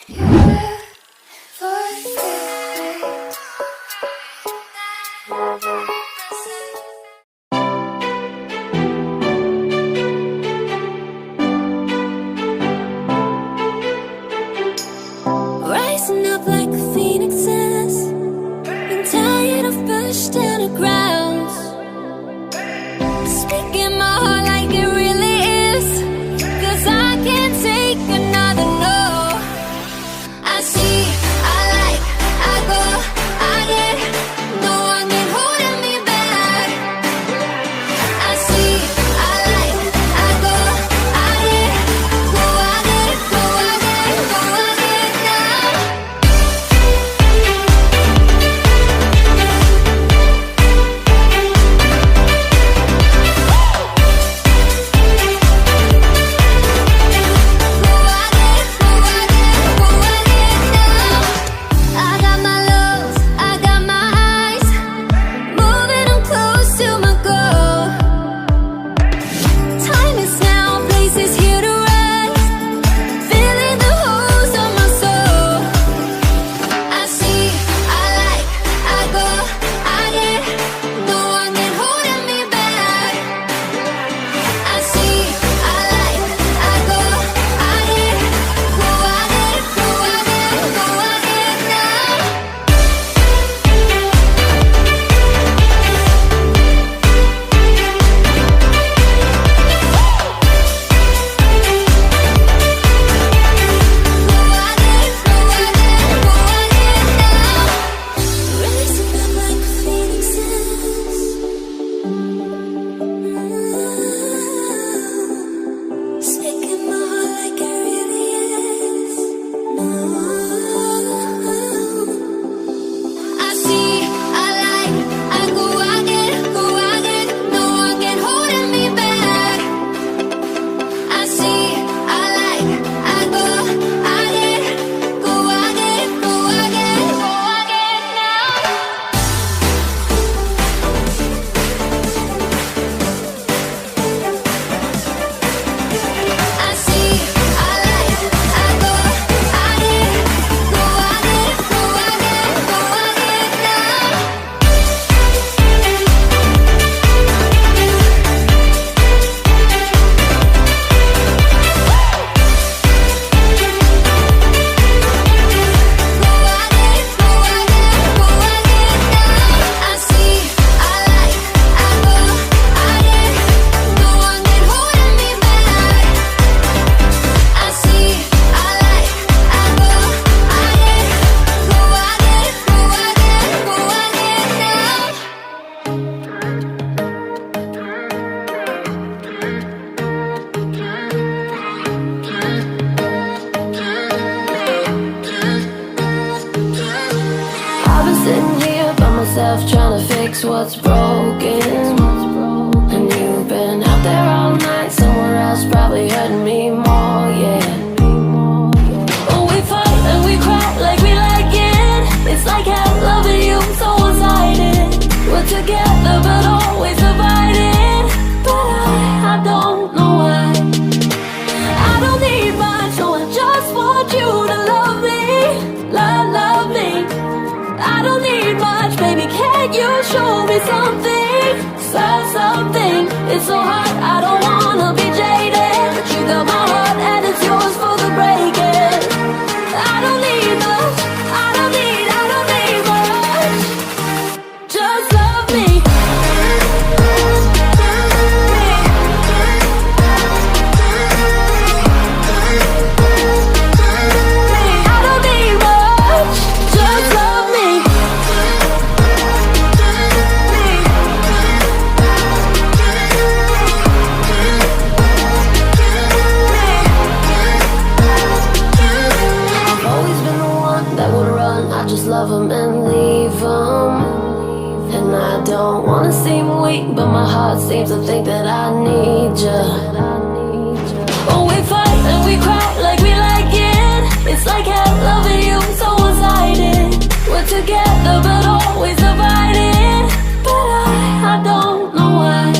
Rising up like the phoenixes, been tired of pushed in the grounds. Speaking my heart like it really is, 'cause I can't take another no. I see, I like, I go, I get, no one can holding me back. I see, I like, I go, I get, go, I get, go, I get, go, I get now. I got my lows, I got my highs, moving on close to my goal. Time is now, place is here to rise, filling the holes of my soul. I see, I like, I go, I get, no one can holding me back. I see, I like, I go, I get, go, I get, go, I get, go, I get now. Rising up like the phoenixes, speaking my heart like it really is. I see, I like, I go, I get, no one can holding me back. I see, I like, I go, I get, go, I get, go, I get, go, I get now. I see, I like, I go, I get, go, I get, go, I get, go, I get now. I see, I like, I go, I get, no one can holding me back. I see, I like, I go, I get, go, I get, go, I get, go, I get now. I've been sitting here by myself trying to fix what's broken. And you've been out there all night, somewhere else probably hurting me more, yeah. Oh, we fight and we cry like we like it. It's like hell loving you so one-sided. We're together but always divided. But I don't know why. I don't need much, no, I just want you to love me, love me. I don't need much, baby, can you show me something, something? It's so hard, I don't wanna be jaded, but you got my heart and it's yours for the breaking. I don't need much, I don't need much, just love me. I don't need much, just love me. I've always been the one that would run, I just love him and leave him. And I don't wanna seem weak, but my heart seems to think that I need ya. Oh, we fight and we cry like we like it. It's like hell loving you so one-sided. We're together but always divided. But I don't know why.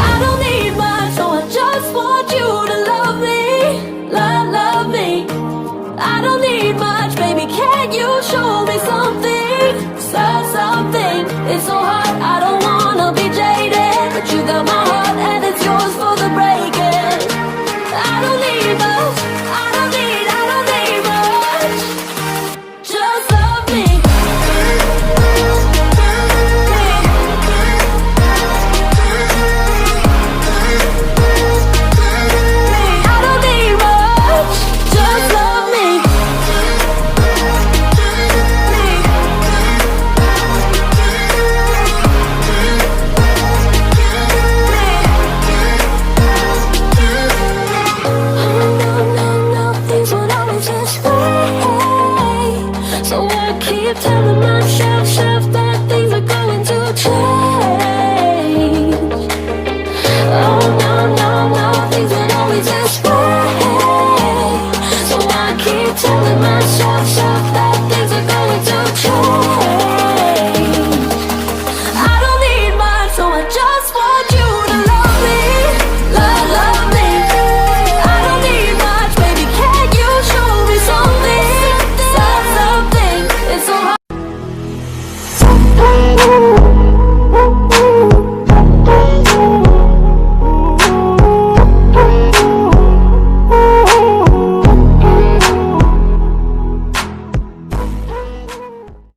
I don't need much, no, I just want you to love me, love me. I don't Baby, can you show me something? Something. It's so hard, I don't wanna be jaded, but you got my heart and it's yours for the breaking. I don't need much, I don't need much. Just love me. I don't need much. Just love me. Things would always this way. So I keep telling myself that things are going to change. Oh no, things would always this way. So I keep telling myself that